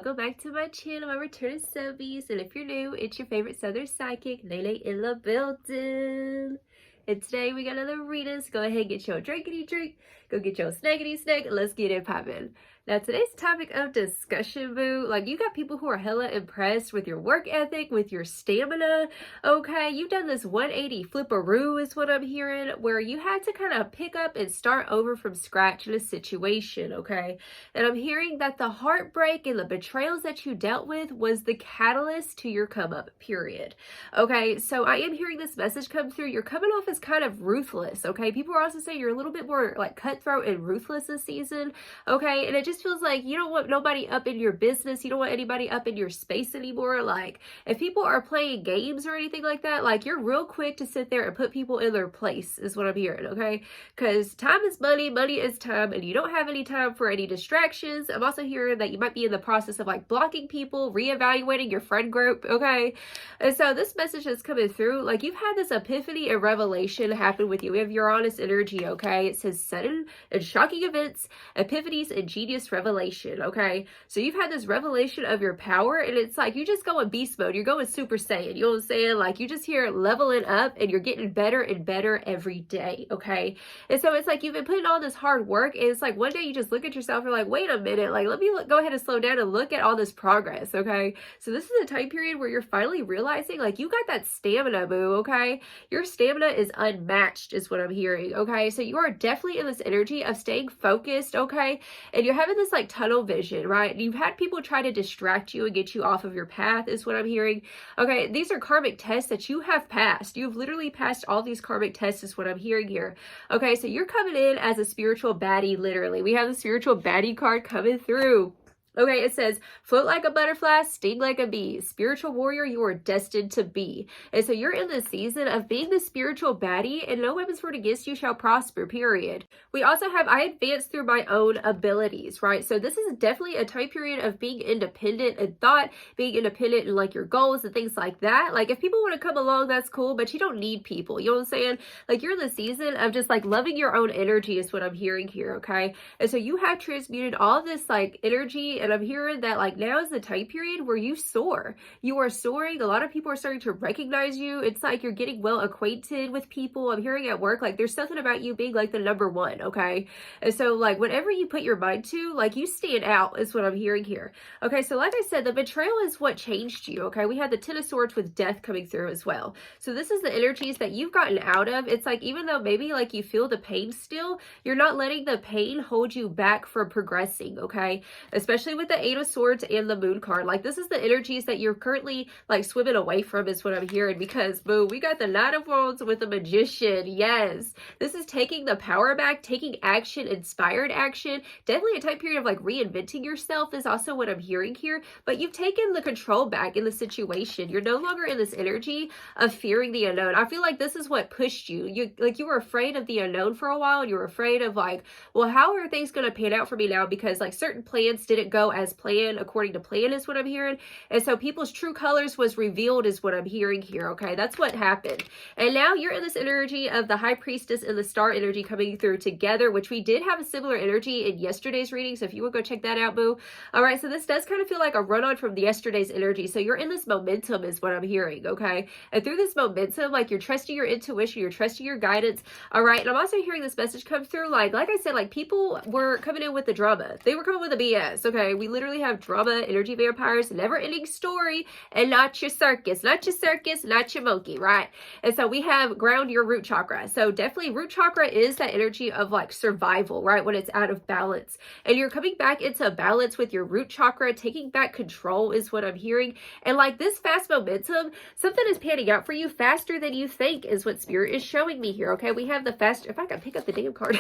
welcome back to my channel, my returning subbies. And if you're new, it's your favorite Southern Psychic, Lele in the building. And today we got another readers. Go ahead and get your drinkity drink, go get your snackity snack, and let's get it poppin'. Now today's topic of discussion, boo, like you got people who are hella impressed with your work ethic, with your stamina, okay? You've done this 180 flipperoo is what I'm hearing, where you had to kind of pick up and start over from scratch in a situation, okay? And I'm hearing that the heartbreak and the betrayals that you dealt with was the catalyst to your come up, period. Okay, so I am hearing this message come through. You're coming off as kind of ruthless, okay? People are also saying you're a little bit more like cutthroat and ruthless this season, okay? And it just feels like you don't want nobody up in your business. You don't want anybody up in your space anymore. Like if people are playing games or anything like that, like you're real quick to sit there and put people in their place is what I'm hearing, okay? Because time is money, money is time, and you don't have any time for any distractions. I'm also hearing that you might be in the process of like blocking people, reevaluating your friend group, okay? And so this message is coming through, like you've had this epiphany and revelation happen with you. We have Uranus energy, okay? It says sudden and shocking events, epiphanies, and genius revelation, okay? So you've had this revelation of your power, and it's like you just go in beast mode. You're going Super Saiyan, you know what I'm saying? Like you just hear leveling up, and you're getting better and better every day, okay? And so it's like you've been putting all this hard work, and it's like one day you just look at yourself and you're like, wait a minute, like let me go ahead and slow down and look at all this progress, okay? So this is a time period where you're finally realizing like you got that stamina, boo, okay? Your stamina is unmatched is what I'm hearing, okay? So you are definitely in this energy of staying focused, okay? And you're having this like tunnel vision, right? You've had people try to distract you and get you off of your path is what I'm hearing, okay? These are karmic tests that you have passed. You've literally passed all these karmic tests is what I'm hearing here, okay? So you're coming in as a spiritual baddie, literally. We have the spiritual baddie card coming through. Okay, it says, float like a butterfly, sting like a bee. Spiritual warrior, you are destined to be. And so you're in this season of being the spiritual baddie, and no weapons formed against you shall prosper, period. We also have, I advance through my own abilities, right? So this is definitely a time period of being independent in thought, being independent in like your goals and things like that. Like if people want to come along, that's cool, but you don't need people. You know what I'm saying? Like you're in the season of just like loving your own energy is what I'm hearing here, okay? And so you have transmuted all this like energy, and I'm hearing that like now is the time period where you soar. You are soaring. A lot of people are starting to recognize you. It's like you're getting well acquainted with people. I'm hearing at work, like there's something about you being like the number one, okay? And so like whatever you put your mind to, like you stand out is what I'm hearing here. Okay, so like I said, the betrayal is what changed you, okay? We had the Ten of Swords with death coming through as well. So this is the energies that you've gotten out of. It's like even though maybe like you feel the pain still, you're not letting the pain hold you back from progressing, okay? Especially with the Eight of Swords and the Moon card. Like this is the energies that you're currently like swimming away from is what I'm hearing, because boo, we got the Knight of Wands with the Magician. Yes, this is taking the power back, taking action, inspired action. Definitely a time period of like reinventing yourself is also what I'm hearing here, but you've taken the control back in the situation. You're no longer in this energy of fearing the unknown. I feel like this is what pushed you. You were afraid of the unknown for a while, and you were afraid of like, well, how are things going to pan out for me now? Because like certain plans didn't go as planned, according to plan is what I'm hearing. And so people's true colors was revealed is what I'm hearing here, okay? That's what happened. And now you're in this energy of the High Priestess and the Star energy coming through together, which we did have a similar energy in yesterday's reading. So if you would go check that out, boo. All right, so this does kind of feel like a run-on from yesterday's energy. So you're in this momentum is what I'm hearing, okay? And through this momentum, like you're trusting your intuition, you're trusting your guidance, all right? And I'm also hearing this message come through, like I said, like people were coming in with the drama. They were coming with the BS, okay? We literally have drama, energy vampires, never-ending story, and not your circus, not your monkey, right? And so we have ground your root chakra. So definitely root chakra is that energy of like survival, right? When it's out of balance, and you're coming back into balance with your root chakra, taking back control is what I'm hearing. And like this fast momentum, something is panning out for you faster than you think is what spirit is showing me here, okay? We have the faster, if I can pick up the damn card,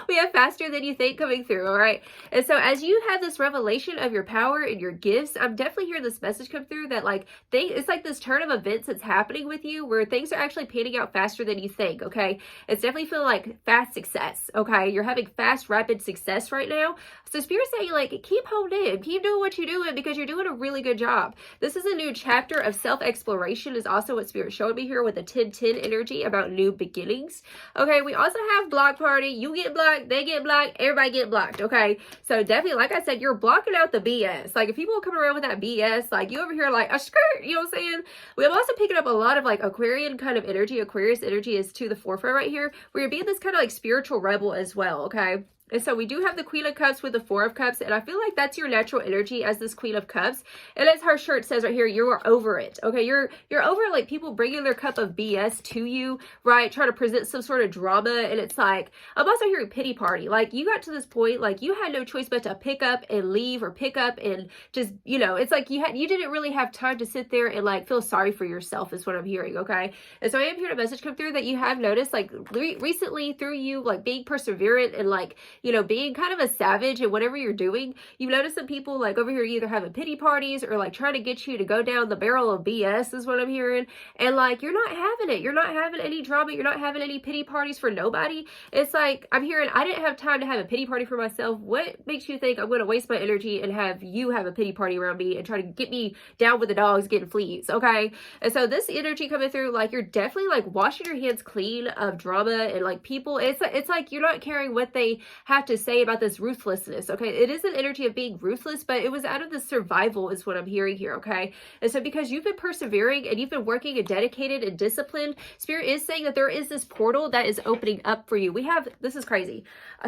we have faster than you think coming through, all right? And so as you have this revelation of your power and your gifts, I'm definitely hearing this message come through that like it's like this turn of events that's happening with you where things are actually panning out faster than you think, okay? It's definitely feeling like fast success, okay? You're having fast, rapid success right now. So Spirit's saying like, keep holding in, keep doing what you're doing because you're doing a really good job. This is a new chapter of self-exploration is also what Spirit showed me here with the 10-10 energy about new beginnings. Okay, we also have block party. You get blocked, they get blocked, everybody get blocked, okay? So definitely, like I said, you're blocking out the BS. Like, if people are coming around with that BS, like, you over here like a skirt, you know what I'm saying? I'm also picking up a lot of like Aquarian kind of energy. Aquarius energy is to the forefront right here, where you're being this kind of like spiritual rebel as well, okay? And so we do have the Queen of Cups with the Four of Cups, and I feel like that's your natural energy as this Queen of Cups. And as her shirt says right here, you're over it, okay? You're over like people bringing their cup of BS to you, right? Trying to present some sort of drama, and it's like, I'm also hearing pity party. Like, you got to this point, like, you had no choice but to pick up and leave, or pick up and just, you know, it's like you didn't really have time to sit there and like feel sorry for yourself is what I'm hearing, okay? And so I am hearing a message come through that you have noticed, like, recently through you, like, being perseverant and like, you know, being kind of a savage in whatever you're doing, you've noticed some people like over here either having pity parties or like trying to get you to go down the barrel of BS is what I'm hearing. And like, you're not having it. You're not having any drama. You're not having any pity parties for nobody. It's like, I'm hearing, I didn't have time to have a pity party for myself. What makes you think I'm going to waste my energy and have you have a pity party around me and try to get me down with the dogs getting fleas, okay? And so this energy coming through, like, you're definitely like washing your hands clean of drama and like people. It's like you're not caring what they have to say about this ruthlessness, okay? It is an energy of being ruthless, but it was out of the survival is what I'm hearing here, okay? And so because you've been persevering and you've been working and dedicated and disciplined, Spirit is saying that there is this portal that is opening up for you. We have, this is crazy.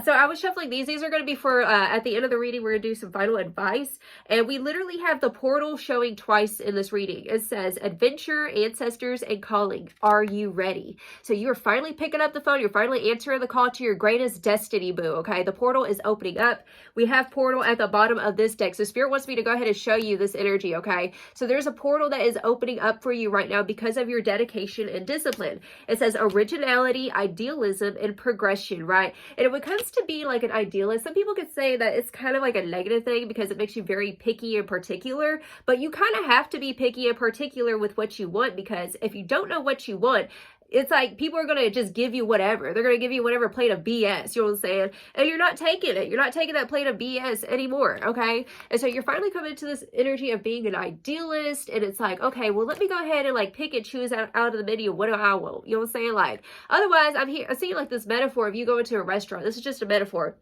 So I was shuffling these. These are going to be for, at the end of the reading, we're going to do some final advice. And we literally have the portal showing twice in this reading. It says, adventure, ancestors, and calling. Are you ready? So you are finally picking up the phone. You're finally answering the call to your greatest destiny, boo, okay? The portal is opening up. We have portal at the bottom of this deck. So Spirit wants me to go ahead and show you this energy, okay? So there's a portal that is opening up for you right now because of your dedication and discipline. It says originality, idealism, and progression, right? And when it comes to being like an idealist, some people could say that it's kind of like a negative thing because it makes you very picky and particular, but you kind of have to be picky and particular with what you want, because if you don't know what you want, it's like people are going to just give you whatever. They're going to give you whatever plate of BS, you know what I'm saying? And you're not taking it. You're not taking that plate of BS anymore, okay? And so you're finally coming into this energy of being an idealist, and it's like, okay, well, let me go ahead and like pick and choose out of the menu what do I want, you know what I'm saying? Like, otherwise, I'm seeing like this metaphor of you going to a restaurant. This is just a metaphor.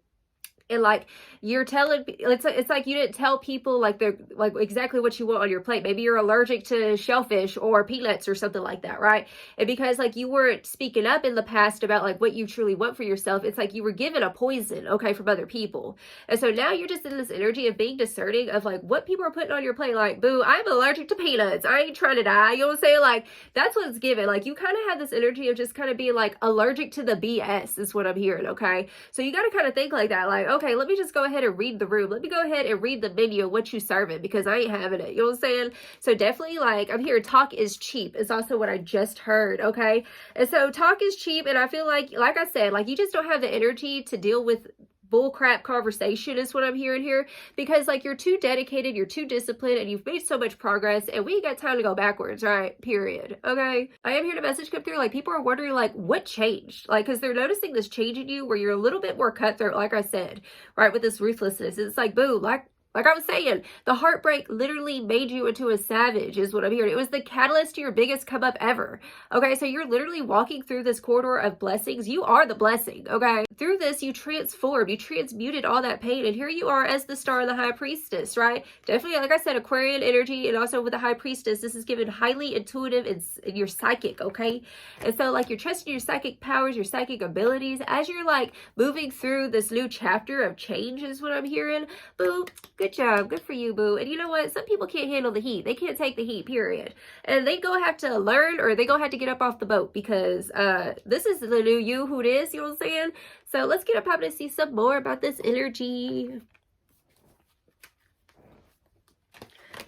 And like you're telling, it's like you didn't tell people like they're like exactly what you want on your plate. Maybe you're allergic to shellfish or peanuts or something like that, right? And because like you weren't speaking up in the past about like what you truly want for yourself, it's like you were given a poison, okay, from other people. And so now you're just in this energy of being discerning of like what people are putting on your plate. Like, boo, I'm allergic to peanuts. I ain't trying to die. You know what I'm saying? Like, that's what it's given. Like, you kind of have this energy of just kind of being like allergic to the BS is what I'm hearing, okay? So you got to kind of think like that, like, okay, let me just go ahead and read the room. Let me go ahead and read the menu of what you serving, because I ain't having it. You know what I'm saying? So definitely, like, I'm here, talk is cheap. It's also what I just heard, okay? And so talk is cheap, and I feel like I said, like, you just don't have the energy to deal with bullcrap conversation is what I'm hearing here, because like you're too dedicated, you're too disciplined, and you've made so much progress, and we ain't got time to go backwards, right? Period. Okay, I am hearing a message come through, like people are wondering like what changed, like because they're noticing this change in you where you're a little bit more cutthroat, like I said, right, with this ruthlessness. It's like, boo, like I was saying, the heartbreak literally made you into a savage is what I'm hearing. It was the catalyst to your biggest come up ever. Okay, so you're literally walking through this corridor of blessings. You are the blessing, okay? Through this, you transformed, you transmuted all that pain, and here you are as the star and the high priestess, right? Definitely, like I said, Aquarian energy, and also with the high priestess, this is given highly intuitive and you're psychic, okay? And so like you're trusting your psychic powers, your psychic abilities, as you're like moving through this new chapter of change is what I'm hearing. Boo, good job. Good for you, boo. And you know what? Some people can't handle the heat. They can't take the heat, period. And they go have to learn, or they go have to get up off the boat, because this is the new you who it is, you know what I'm saying? So let's get up and see some more about this energy.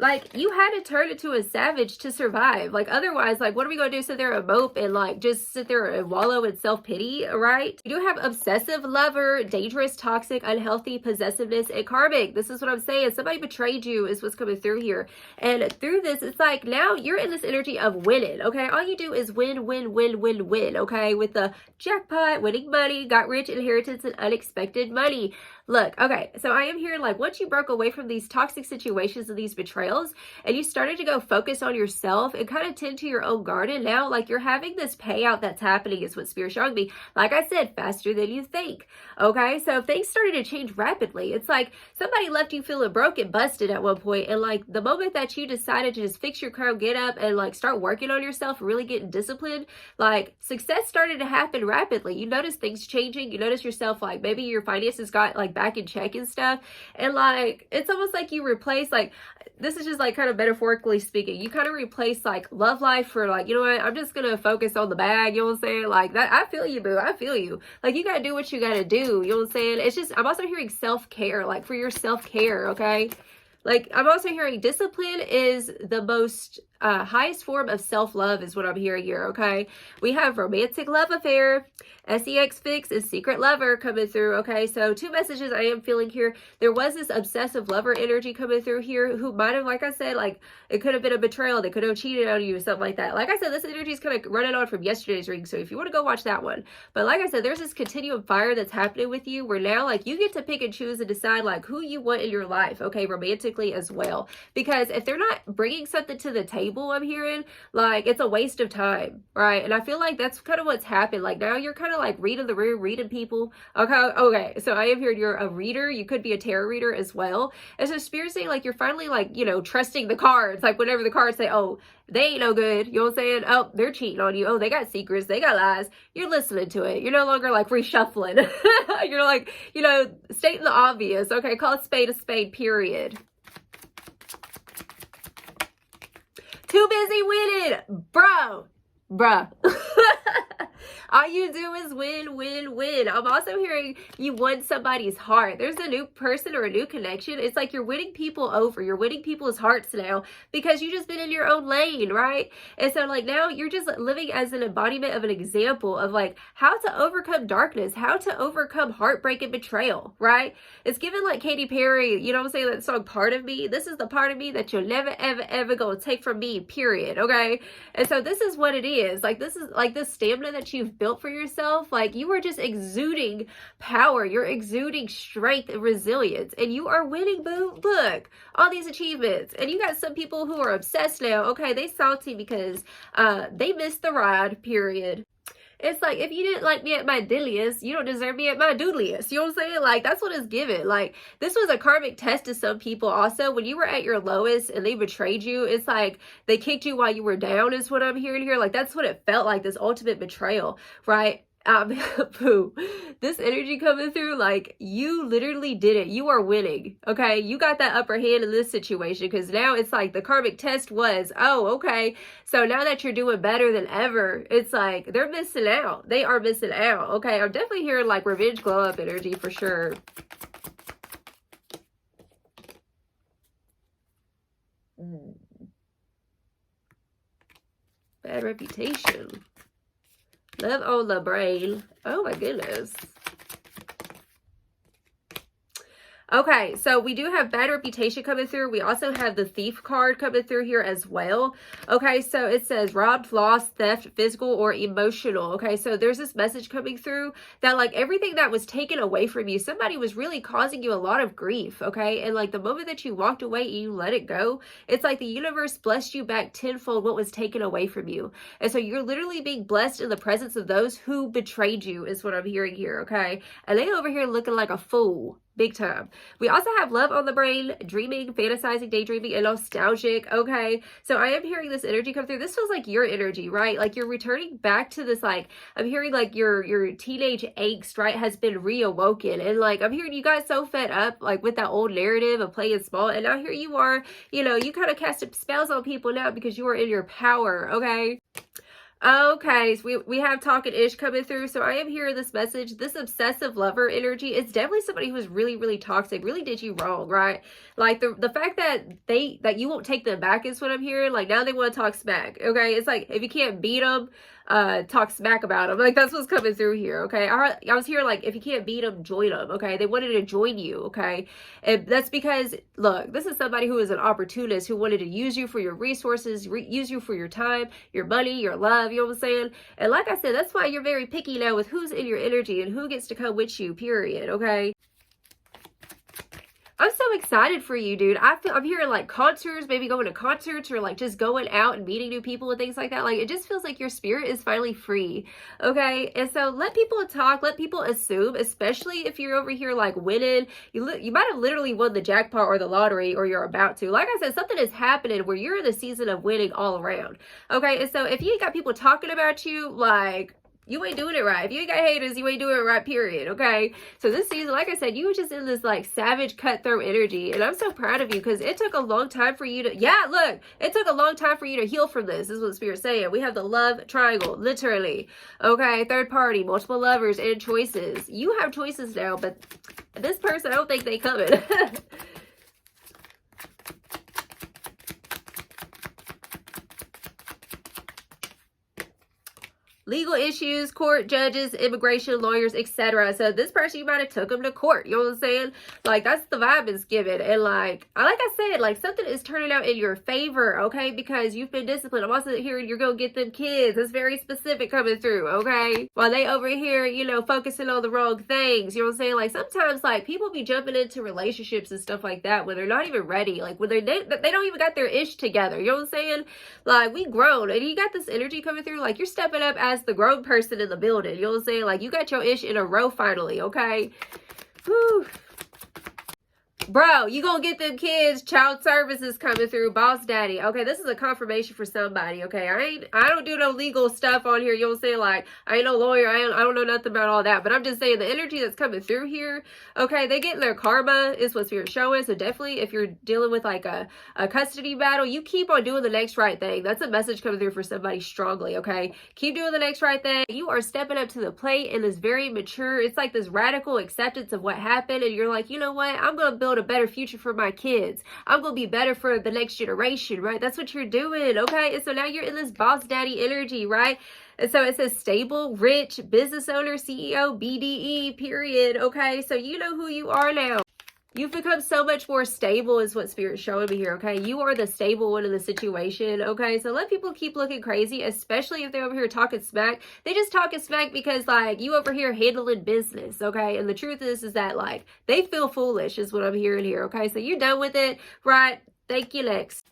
Like, you had to turn into a savage to survive. Like, otherwise, like, what are we going to do? Sit there and mope and, like, just sit there and wallow in self-pity, right? You do have obsessive lover, dangerous, toxic, unhealthy, possessiveness, and karmic. This is what I'm saying. Somebody betrayed you is what's coming through here. And through this, it's like, now you're in this energy of winning, okay? All you do is win, win, win, win, win, okay? With the jackpot, winning money, got rich, inheritance, and unexpected money. Look, okay, so I am hearing like once you broke away from these toxic situations and these betrayals and you started to go focus on yourself and kind of tend to your own garden, now like you're having this payout that's happening is what Spirit's showing me. Like I said, faster than you think. Okay, so things started to change rapidly. It's like somebody left you feeling broken, busted at one point, and like the moment that you decided to just fix your crown, get up and like start working on yourself, really getting disciplined, like success started to happen rapidly. You notice things changing. You notice yourself like maybe your finances got like back in check and stuff, and like it's almost like you replace, like, this is just like kind of metaphorically speaking, you kind of replace like love life for like, you know what, I'm just gonna focus on the bag, you know what I'm saying? Like that, I feel you, boo, I feel you. Like you gotta do what you gotta do, you know what I'm saying? It's just, I'm also hearing self-care, like for your self-care, okay? Like I'm also hearing discipline is the most highest form of self-love is what I'm hearing here, okay? We have romantic love affair, sex fix, and secret lover coming through, okay? So 2 messages I am feeling here. There was this obsessive lover energy coming through here who might have, like I said, like it could have been a betrayal. They could have cheated on you or something like that. Like I said, this energy is kind of running on from yesterday's reading, so if you want to go watch that one. But like I said, there's this continuum fire that's happening with you where now like you get to pick and choose and decide like who you want in your life, okay? Romantically as well. Because if they're not bringing something to the table, I'm hearing, like it's a waste of time, right? And I feel like that's kind of what's happened. Like now you're kind of like reading the room, reading people. Okay, so I am hearing you're a reader. You could be a tarot reader as well. And so Spirit's saying like you're finally like, you know, trusting the cards. Like whenever the cards say, oh, they ain't no good, you know what I'm saying? Oh, they're cheating on you. Oh, they got secrets, they got lies. You're listening to it. You're no longer like reshuffling. You're like, you know, stating the obvious. Okay, call a spade, period. Too busy winning, bruh. All you do is win, win, win. I'm also hearing you won somebody's heart. There's a new person or a new connection. It's like you're winning people over. You're winning people's hearts now because you just been in your own lane, right? And so like now you're just living as an embodiment of an example of like how to overcome darkness, how to overcome heartbreak and betrayal, right? It's given like Katy Perry, you know what I'm saying, that song Part of Me. This is the part of me that you'll never, ever, ever gonna take from me, period, okay? And so this is what it is. Like this is like this stamina that you've built for yourself. Like you are just exuding power. You're exuding strength and resilience, and you are winning, boo. Look, all these achievements. And you got some people who are obsessed now. Okay, they salty because they missed the ride, period. It's like, if you didn't like me at my dilliest, you don't deserve me at my doodliest. You know what I'm saying? Like, that's what it's given. Like, this was a karmic test to some people also. When you were at your lowest and they betrayed you, it's like they kicked you while you were down is what I'm hearing here. Like, that's what it felt like, this ultimate betrayal, right? Pooh, this energy coming through, like you literally did it. You are winning, okay? You got that upper hand in this situation because now it's like the karmic test was, oh, okay, so now that you're doing better than ever, it's like they're missing out. They are missing out, okay? I'm definitely hearing like revenge glow up energy for sure. Bad reputation. Love on the brain. Oh my goodness. Okay, so we do have bad reputation coming through. We also have the thief card coming through here as well. Okay, so it says robbed, lost, theft, physical or emotional. Okay, so there's this message coming through that like everything that was taken away from you, somebody was really causing you a lot of grief, okay? And like the moment that you walked away and you let it go, it's like the universe blessed you back tenfold what was taken away from you. And so you're literally being blessed in the presence of those who betrayed you is what I'm hearing here, okay? And they over here looking like a fool. Big time. We also have love on the brain, dreaming, fantasizing, daydreaming, and nostalgic. Okay, so I am hearing this energy come through. This feels like your energy, right? Like you're returning back to this, like I'm hearing like your teenage angst, right, has been reawoken. And like I'm hearing you got so fed up like with that old narrative of playing small, and now here you are, you know, you kind of cast spells on people now because you are in your power, okay? Okay, so we have talking ish coming through. So I am hearing this message, this obsessive lover energy. It's definitely somebody who's really, really toxic, really did you wrong, right? Like the fact that you won't take them back is what I'm hearing. Like now they want to talk smack. Okay, it's like if you can't beat them, talk smack about them. Like that's what's coming through here. Okay, I was here like if you can't beat them, join them. Okay, they wanted to join you. Okay, and that's because look, this is somebody who is an opportunist who wanted to use you for your resources, use you for your time, your money, your love. You know what I'm saying? And like I said, that's why you're very picky now with who's in your energy and who gets to come with you. Period. Okay. I'm so excited for you, dude. I'm hearing like concerts, maybe going to concerts or like just going out and meeting new people and things like that. Like it just feels like your spirit is finally free. Okay. And so let people talk, let people assume, especially if you're over here like winning. You might have literally won the jackpot or the lottery, or you're about to. Like I said, something is happening where you're in the season of winning all around. Okay. And so if you ain't got people talking about you, like, you ain't doing it right. If you ain't got haters, you ain't doing it right, period, okay? So this season, like I said, you were just in this, like, savage, cutthroat energy, and I'm so proud of you, because it took a long time for you to, it took a long time for you to heal from this, is what Spirit's saying. We have the love triangle, literally, okay? Third party, multiple lovers, and choices. You have choices now, but this person, I don't think they coming. Legal issues, court, judges, immigration, lawyers, etc. So this person, you might have took them to court. You know what I'm saying? Like, that's the vibe it's given. And like I said, like something is turning out in your favor, okay? Because you've been disciplined. I'm also hearing you're going to get them kids. It's very specific coming through, okay? While they over here, you know, focusing on the wrong things. You know what I'm saying? Like sometimes like people be jumping into relationships and stuff like that when they're not even ready. Like when they don't even got their ish together. You know what I'm saying? Like we grown and you got this energy coming through. Like you're stepping up as the grown person in the building. You know what I'm saying? Like you got your ish in a row finally, okay? Whew. Bro, you gonna get them kids, child services coming through, boss daddy. Okay, this is a confirmation for somebody, okay? I don't do no legal stuff on here. You know what I'm saying? Like, I ain't no lawyer. I don't know nothing about all that. But I'm just saying the energy that's coming through here, okay, they getting their karma is what Spirit's showing. So definitely if you're dealing with like a custody battle, you keep on doing the next right thing. That's a message coming through for somebody strongly, okay? Keep doing the next right thing. You are stepping up to the plate in this very mature, it's like this radical acceptance of what happened. And you're like, you know what? I'm going to build a better future for my kids. I'm gonna be better for the next generation, right? That's what you're doing, okay? And so now you're in this boss daddy energy, right? And so it says stable, rich, business owner, CEO, BDE, period, okay? So you know who you are now. You've become so much more stable is what Spirit's showing me here, okay? You are the stable one in the situation, okay? So let people keep looking crazy, especially if they're over here talking smack. They just talking smack because, like, you over here handling business, okay? And the truth is that, like, they feel foolish is what I'm hearing here, okay? So you're done with it, right? Thank you, next.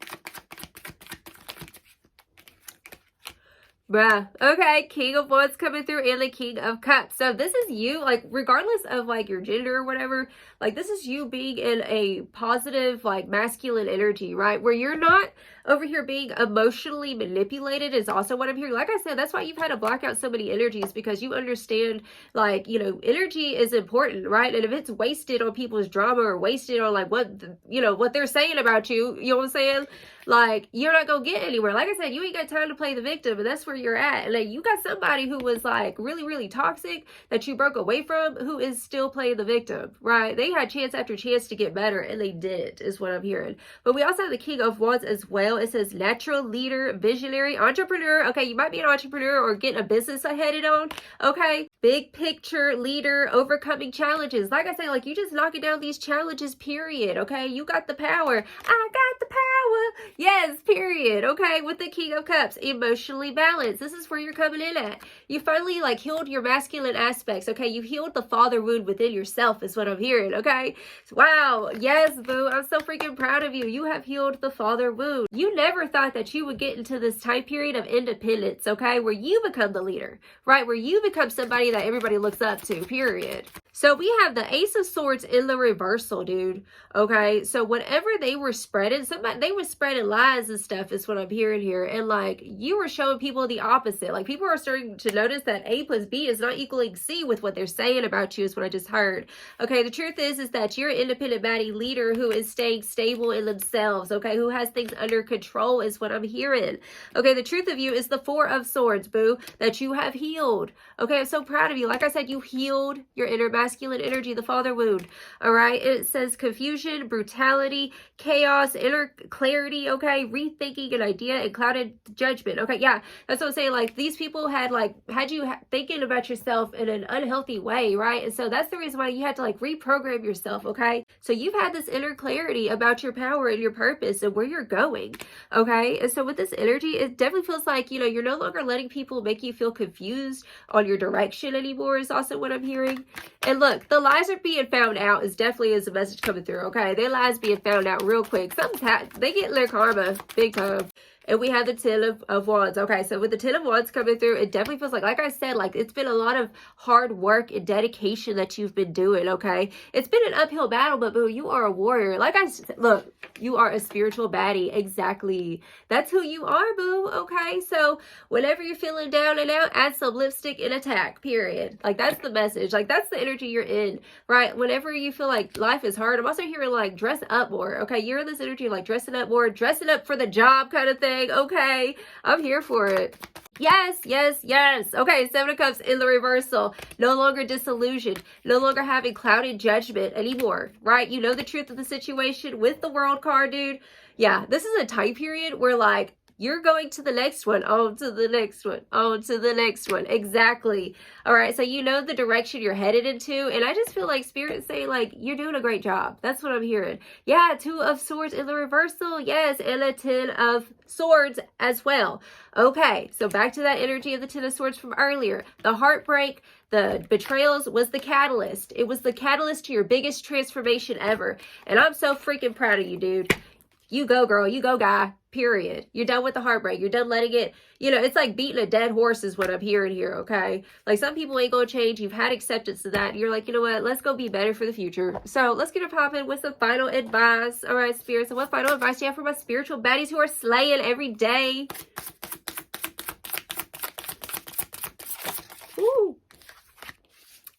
Bruh. Okay, King of Wands coming through and the King of Cups. So this is you, like, regardless of, like, your gender or whatever, like, this is you being in a positive, like, masculine energy, right? Where you're not over here being emotionally manipulated is also what I'm hearing. Like I said, that's why you've had to block out so many energies, because you understand, like, you know, energy is important, right? And if it's wasted on people's drama or wasted on, like, what, you know, what they're saying about you, you know what I'm saying? Like, you're not gonna get anywhere. Like I said, you ain't got time to play the victim, and that's where you're at. And like, you got somebody who was like really, really toxic that you broke away from, who is still playing the victim, right? They had chance after chance to get better, and they didn't, is what I'm hearing. But we also have the King of Wands as well. It says natural leader, visionary, entrepreneur. Okay, you might be an entrepreneur or getting a business headed on. Okay, big picture leader, overcoming challenges. Like I say, like, you just knocking down these challenges, period. Okay, you got the power. I got the power. Yes, period. Okay, with the King of Cups, emotionally balanced. This is where you're coming in at. You finally, like, healed your masculine aspects. Okay, you healed the father wound within yourself is what I'm hearing. Okay, wow. Yes, boo. I'm so freaking proud of you. You have healed the father wound. You never thought that you would get into this time period of independence, okay, where you become the leader, right? Where you become somebody that everybody looks up to, period. So we have the Ace of Swords in the reversal, dude. Okay, so whatever they were spreading, they were spreading lies and stuff is what I'm hearing here. And like, you were showing people the opposite. Like, people are starting to notice that A plus B is not equaling C with what they're saying about you is what I just heard. Okay, the truth is that you're an independent baddie leader who is staying stable in themselves, okay, who has things under control is what I'm hearing. Okay, the truth of you is the Four of Swords, boo, that you have healed. Okay, I'm so proud of you. Like I said, you healed your inner masculine energy, the father wound. All right, it says confusion, brutality, chaos, inner clarity, clarity, okay, rethinking an idea, and clouded judgment. Okay, yeah, that's what I'm saying. Like, these people had you thinking about yourself in an unhealthy way, right? And so that's the reason why you had to like reprogram yourself, okay? So you've had this inner clarity about your power and your purpose and where you're going, okay? And so with this energy, it definitely feels like, you know, you're no longer letting people make you feel confused on your direction anymore, is also what I'm hearing. And look, the lies are being found out is definitely a message coming through, okay? Their lies being found out real quick. They get their karma big time. And we have the Ten of Wands. Okay, so with the Ten of Wands coming through, it definitely feels like I said, like it's been a lot of hard work and dedication that you've been doing, okay? It's been an uphill battle, but boo, you are a warrior. Like I said, look, you are a spiritual baddie. Exactly. That's who you are, boo, okay? So whenever you're feeling down and out, add some lipstick and attack, period. Like, that's the message. Like, that's the energy you're in, right? Whenever you feel like life is hard, I'm also hearing like dress up more, okay? You're in this energy of like dressing up more, dressing up for the job kind of thing. Okay, I'm here for it. Yes, yes, yes. Okay, Seven of Cups in the reversal. No longer disillusioned. No longer having clouded judgment anymore, right? You know the truth of the situation with the World card, dude. Yeah, this is a time period where like you're going to the next one, on to the next one, on to the next one. Exactly. All right, so you know the direction you're headed into, and I just feel like Spirit's saying, like, you're doing a great job. That's what I'm hearing. Yeah, Two of Swords in the reversal, yes, and a Ten of Swords as well. Okay, so back to that energy of the Ten of Swords from earlier. The heartbreak, the betrayals was the catalyst. It was the catalyst to your biggest transformation ever, and I'm so freaking proud of you, dude. You go, girl. You go, guy. Period. You're done with the heartbreak. You're done letting it, you know, it's like beating a dead horse is what I'm hearing here, okay? Like, some people ain't gonna change. You've had acceptance of that. You're like, you know what? Let's go be better for the future. So let's get it popping with some final advice. All right, spirits. So what final advice do you have for my spiritual baddies who are slaying every day? Ooh.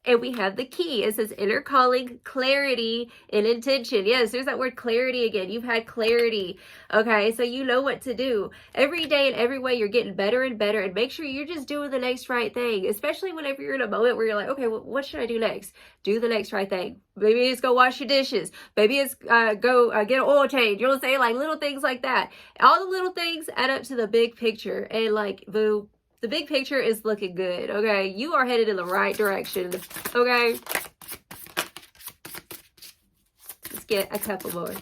And we have the key. It says inner calling, clarity, and intention. Yes, there's that word clarity again. You've had clarity. Okay, so you know what to do. Every day and every way you're getting better and better. And make sure you're just doing the next right thing. Especially whenever you're in a moment where you're like, okay, well, what should I do next? Do the next right thing. Maybe it's go wash your dishes. Maybe it's go get an oil change. You know what I'm saying? Like little things like that. All the little things add up to the big picture. And like, boo, the big picture is looking good, okay? You are headed in the right direction, okay? Let's get a couple more.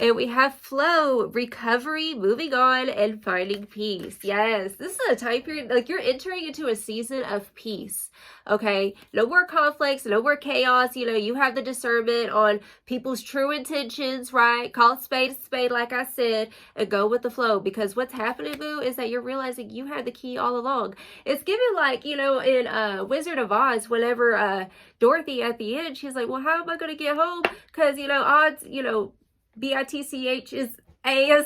And we have flow, recovery, moving on, and finding peace. Yes, this is a time period, like you're entering into a season of peace, okay? No more conflicts, no more chaos. You know, you have the discernment on people's true intentions, right? Call a spade, like I said, and go with the flow. Because what's happening, boo, is that you're realizing you had the key all along. It's given like, you know, in Wizard of Oz, whenever Dorothy at the end, she's like, well, how am I going to get home? Because, you know, odds, you know, B-I-T-C-H is ass.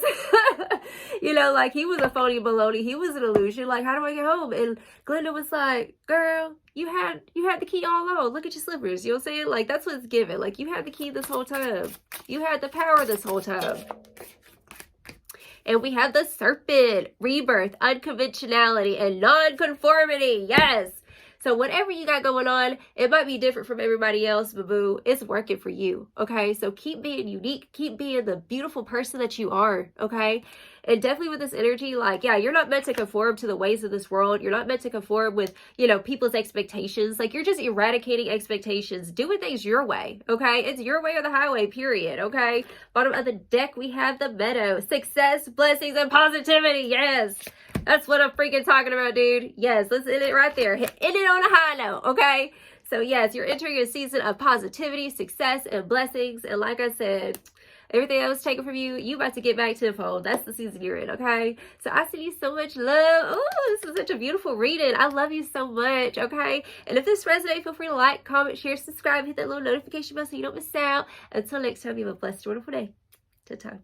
You know, like he was a phony baloney. He was an illusion. Like, how do I get home? And Glenda was like, girl, you had the key all along. Look at your slippers. You know what I'm saying? Like, that's what it's given. Like, you had the key this whole time. You had the power this whole time. And we have the Serpent, rebirth, unconventionality, and non-conformity. Yes. So whatever you got going on, it might be different from everybody else, but boo, it's working for you, okay? So keep being unique. Keep being the beautiful person that you are, okay? And definitely with this energy, like, yeah, you're not meant to conform to the ways of this world. You're not meant to conform with, you know, people's expectations. Like, you're just eradicating expectations, doing things your way, okay? It's your way or the highway, period, okay? Bottom of the deck, we have the Meadow. Success, blessings, and positivity, yes. That's what I'm freaking talking about, dude. Yes, let's end it right there. End it on a high note, okay? So, yes, you're entering a season of positivity, success, and blessings. And like I said, everything that was taken from you, you about to get back to the fold. That's the season you're in, okay? So I send you so much love. Oh, this is such a beautiful reading. I love you so much, okay? And if this resonates, feel free to like, comment, share, subscribe, hit that little notification bell so you don't miss out. Until next time, you have a blessed, wonderful day. Ta-ta.